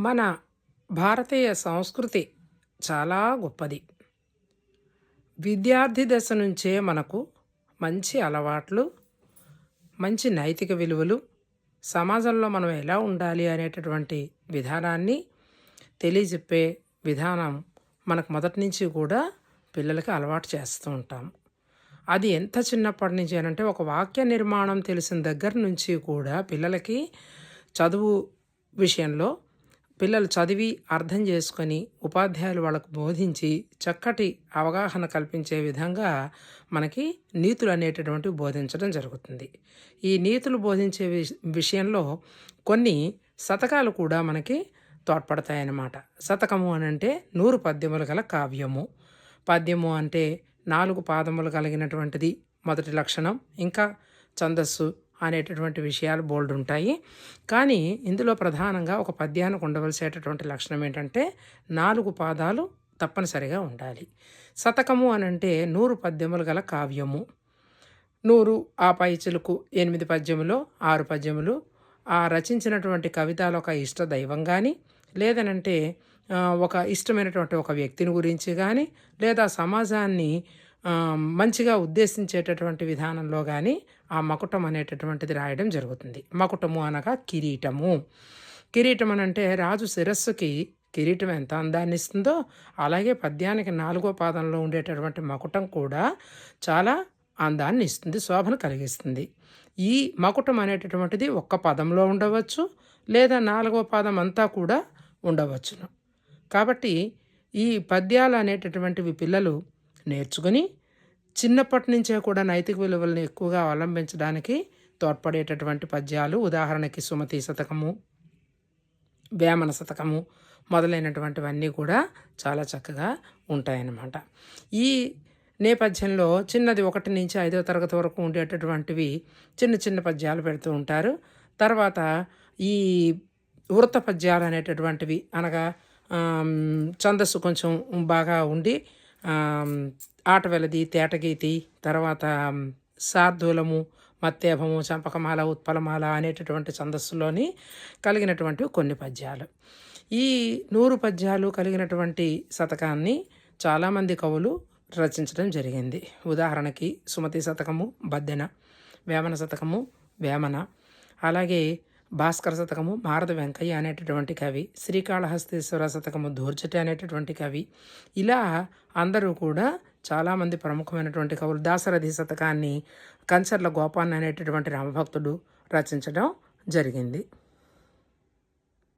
మన భారతీయ సంస్కృతి చాలా గొప్పది. విద్యార్థి దశ నుంచే మనకు మంచి అలవాట్లు, మంచి నైతిక విలువలు, సమాజంలో మనం ఎలా ఉండాలి అనేటటువంటి విధానాన్ని తెలియజెప్పే విధానం మనకు మొదటి నుంచి కూడా పిల్లలకి అలవాటు చేస్తూ ఉంటాం. అది ఎంత చిన్నప్పటి నుంచి అనంటే ఒక వాక్య నిర్మాణం తెలిసిన దగ్గర నుంచి కూడా పిల్లలకి చదువు విషయంలో పిల్లలు చదివి అర్థం చేసుకొని ఉపాధ్యాయులు వాళ్ళకు బోధించి చక్కటి అవగాహన కల్పించే విధంగా మనకి నీతులు అనేటటువంటివి బోధించడం జరుగుతుంది. ఈ నీతులు బోధించే విషయంలో కొన్ని శతకాలు కూడా మనకి తోడ్పడతాయన్నమాట. శతకము అనంటే 100 పద్యములు గల కావ్యము. పద్యము అంటే 4 పాదములు కలిగినటువంటిది మొదటి లక్షణం. ఇంకా ఛందస్సు అనేటటువంటి విషయాలు బోల్డ్ ఉంటాయి. కానీ ఇందులో ప్రధానంగా ఒక పద్యానికి ఉండవలసేటటువంటి లక్షణం ఏంటంటే 4 పాదాలు తప్పనిసరిగా ఉండాలి. శతకము అనంటే 100 పద్యములు గల కావ్యము. 100 ఆ పై చిలుకు 8 పద్యములు 6 పద్యములు ఆ రచించినటువంటి కవితలో ఒక ఇష్ట దైవం కానీ, లేదనంటే ఒక ఇష్టమైనటువంటి ఒక వ్యక్తిని గురించి కానీ, లేదా సమాజాన్ని మంచిగా ఉద్దేశించేటటువంటి విధానంలో కానీ ఆ మకుటం అనేటటువంటిది రాయడం జరుగుతుంది. మకుటము అనగా కిరీటము. కిరీటం అనంటే రాజు శిరస్సుకి కిరీటం ఎంత అందాన్ని ఇస్తుందో అలాగే పద్యానికి 4వ పాదంలో ఉండేటటువంటి మకుటం కూడా చాలా అందాన్ని ఇస్తుంది, శోభను కలిగిస్తుంది. ఈ మకుటం అనేటటువంటిది ఒక్క పదంలో ఉండవచ్చు, లేదా 4వ పాదం అంతా కూడా ఉండవచ్చును. కాబట్టి ఈ పద్యాలు అనేటటువంటివి పిల్లలు నేర్చుకుని చిన్నప్పటి నుంచే కూడా నైతిక విలువలను ఎక్కువగా అవలంబించడానికి తోడ్పడేటటువంటి పద్యాలు, ఉదాహరణకి సుమతి శతకము, వేమన శతకము మొదలైనటువంటివన్నీ కూడా చాలా చక్కగా ఉంటాయన్నమాట. ఈ నేపథ్యంలో చిన్నది 1 నుంచి 5వ తరగతి వరకు ఉండేటటువంటివి చిన్న చిన్న పద్యాలు పెడుతూ ఉంటారు. తర్వాత ఈ వృత్త పద్యాలు అనేటటువంటివి అనగా ఛందస్సు కొంచెం బాగా ఉండి ఆటవెలది, తేటగీతి, తర్వాత శార్దూలము, మత్తేభము, చంపకమాల, ఉత్పలమాల అనేటటువంటి ఛందస్సులోని కలిగినటువంటి కొన్ని పద్యాలు. ఈ 100 పద్యాలు కలిగినటువంటి శతకాన్ని చాలామంది కవులు రచించడం జరిగింది. ఉదాహరణకి సుమతి శతకము బద్దెన, వేమన శతకము వేమన, అలాగే భాస్కర శతకము మారద వెంకయ్య అనేటటువంటి కవి, శ్రీకాళహస్తీశ్వర శతకము దూర్జటి అనేటటువంటి కవి. ఇలా అందరూ కూడా చాలామంది ప్రముఖమైనటువంటి కవులు. దాశరథి శతకాన్ని కంచర్ల గోపాన్ అనేటటువంటి రామభక్తుడు రచించడం జరిగింది.